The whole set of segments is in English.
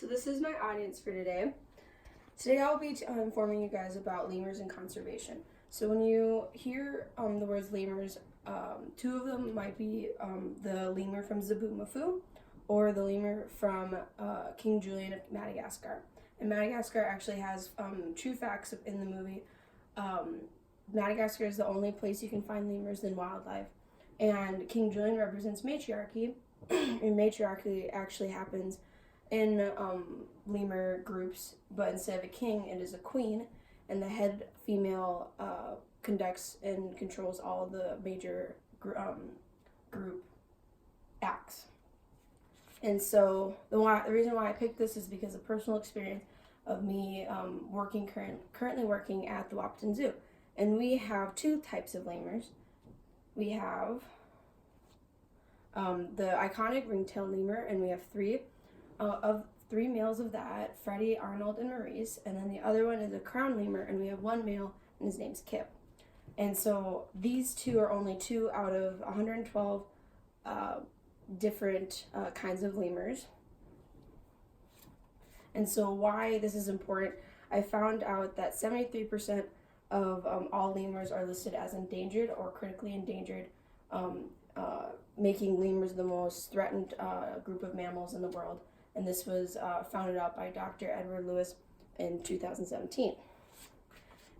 So this is my audience for today. Today I'll be informing you guys about lemurs and conservation. So when you hear the words lemurs, two of them might be the lemur from Zoboomafoo or the lemur from King Julian of Madagascar. And Madagascar actually has true facts in the movie. Madagascar is the only place you can find lemurs in wildlife. And King Julian represents matriarchy, and matriarchy actually happens in lemur groups, but instead of a king, it is a queen, and the head female conducts and controls all the major group acts. And so the reason why I picked this is because of personal experience of me currently working at the Wahpeton Zoo. And we have two types of lemurs. We have the iconic ring-tailed lemur, and we have three males of that: Freddie, Arnold, and Maurice. And then the other one is a crown lemur, and we have one male, and his name's Kip. And so these two are only two out of 112 different kinds of lemurs. And so why this is important, I found out that 73% of all lemurs are listed as endangered or critically endangered, making lemurs the most threatened group of mammals in the world. And this was founded out by Dr. Edward Lewis in 2017.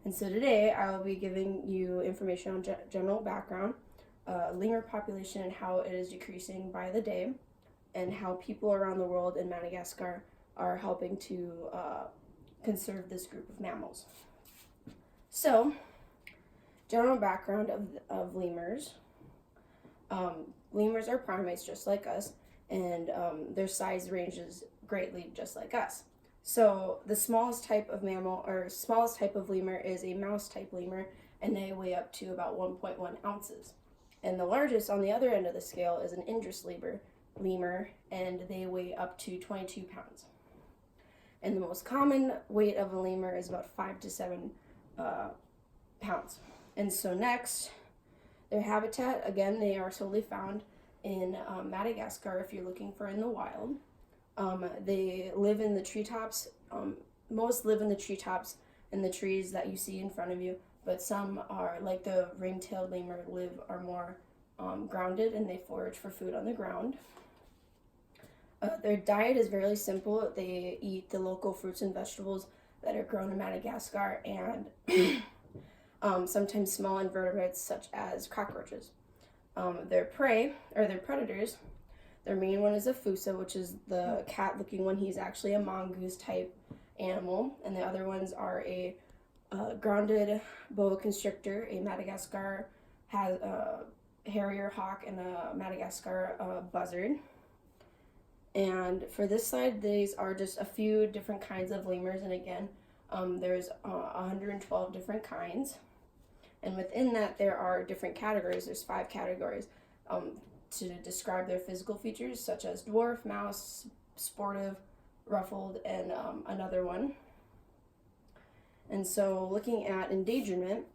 And so today I will be giving you information on general background, lemur population and how it is decreasing by the day, and how people around the world in Madagascar are helping to conserve this group of mammals. So, general background of lemurs. Lemurs are primates just like us, and their size ranges greatly just like us. So the smallest type of mammal, or smallest type of lemur, is a mouse type lemur, and they weigh up to about 1.1 ounces. And the largest on the other end of the scale is an Indris lemur, and they weigh up to 22 pounds. And the most common weight of a lemur is about 5 to 7 pounds. And so next, their habitat, again, they are solely found in Madagascar if you're looking for in the wild. They live in the treetops. Most live in the treetops and the trees that you see in front of you, but some are, like the ring-tailed lemur, are more grounded, and they forage for food on the ground. Their diet is very simple. They eat the local fruits and vegetables that are grown in Madagascar, and sometimes small invertebrates such as cockroaches. Their prey, or their predators, their main one is a fossa, which is the cat-looking one. He's actually a mongoose type animal, and the other ones are a grounded boa constrictor, a Madagascar harrier hawk, and a Madagascar buzzard. And for this slide, these are just a few different kinds of lemurs, and again, there's 112 different kinds. And within that, there are different categories. There's 5 categories to describe their physical features, such as dwarf, mouse, sportive, ruffled, and another one. And so looking at endangerment,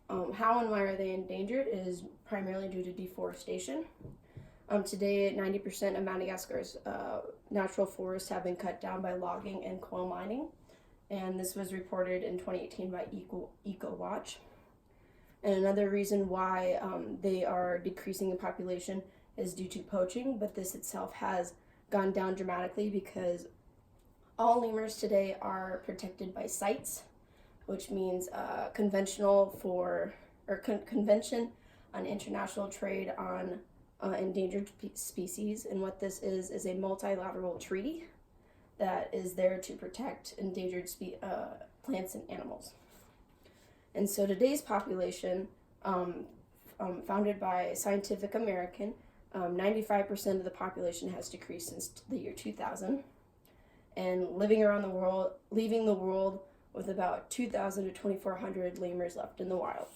how and why are they endangered is primarily due to deforestation. Today, 90% of Madagascar's natural forests have been cut down by logging and coal mining. And this was reported in 2018 by EcoWatch. And another reason why they are decreasing in population is due to poaching, but this itself has gone down dramatically because all lemurs today are protected by CITES, which means Convention on International Trade on Endangered Species. And what this is a multilateral treaty that is there to protect endangered plants and animals. And so today's population, founded by Scientific American, 95% of the population has decreased since the year 2000, and leaving the world with about 2,000 to 2,400 lemurs left in the wild.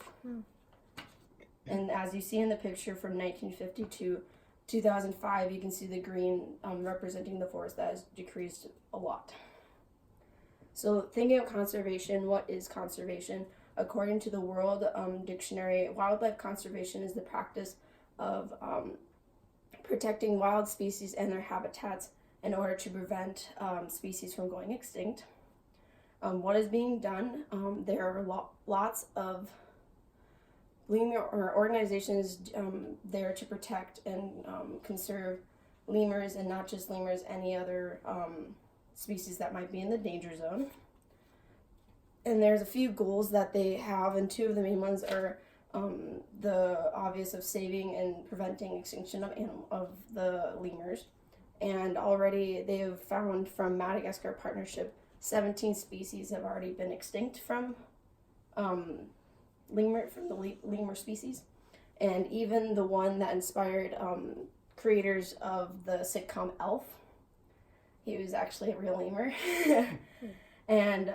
And as you see in the picture from 1950 to 2005, you can see the green representing the forest that has decreased a lot. So thinking of conservation, what is conservation? According to the World Dictionary, wildlife conservation is the practice of protecting wild species and their habitats in order to prevent species from going extinct. What is being done? There are lots of lemur or organizations there to protect and conserve lemurs, and not just lemurs, any other species that might be in the danger zone. And there's a few goals that they have, and two of the main ones are the obvious of saving and preventing extinction of the lemurs. And already they have found from Madagascar Partnership 17 species have already been extinct from the lemur species. And even the one that inspired creators of the sitcom Elf, he was actually a real lemur. and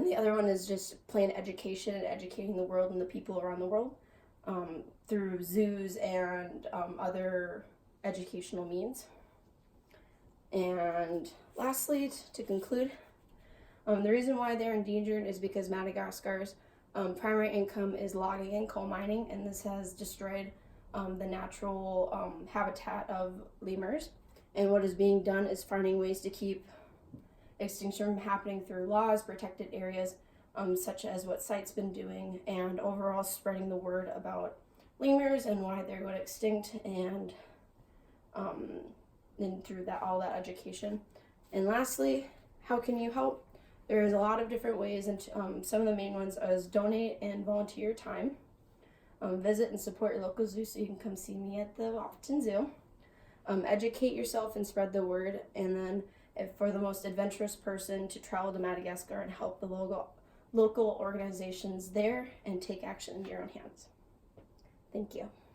the other one is just plain education and educating the world and the people around the world through zoos and other educational means. And lastly, to conclude, the reason why they're endangered is because Madagascar's primary income is logging and coal mining, and this has destroyed the natural habitat of lemurs. And what is being done is finding ways to keep extinction from happening through laws, protected areas, such as what CITE's been doing, and overall spreading the word about lemurs and why they're going extinct, and through all that education. And lastly, how can you help? There's a lot of different ways, and some of the main ones is donate and volunteer time. Visit and support your local zoo, so you can come see me at the Wahpeton Zoo. Educate yourself and spread the word, and then if for the most adventurous person, to travel to Madagascar and help the local organizations there and take action in your own hands. Thank you.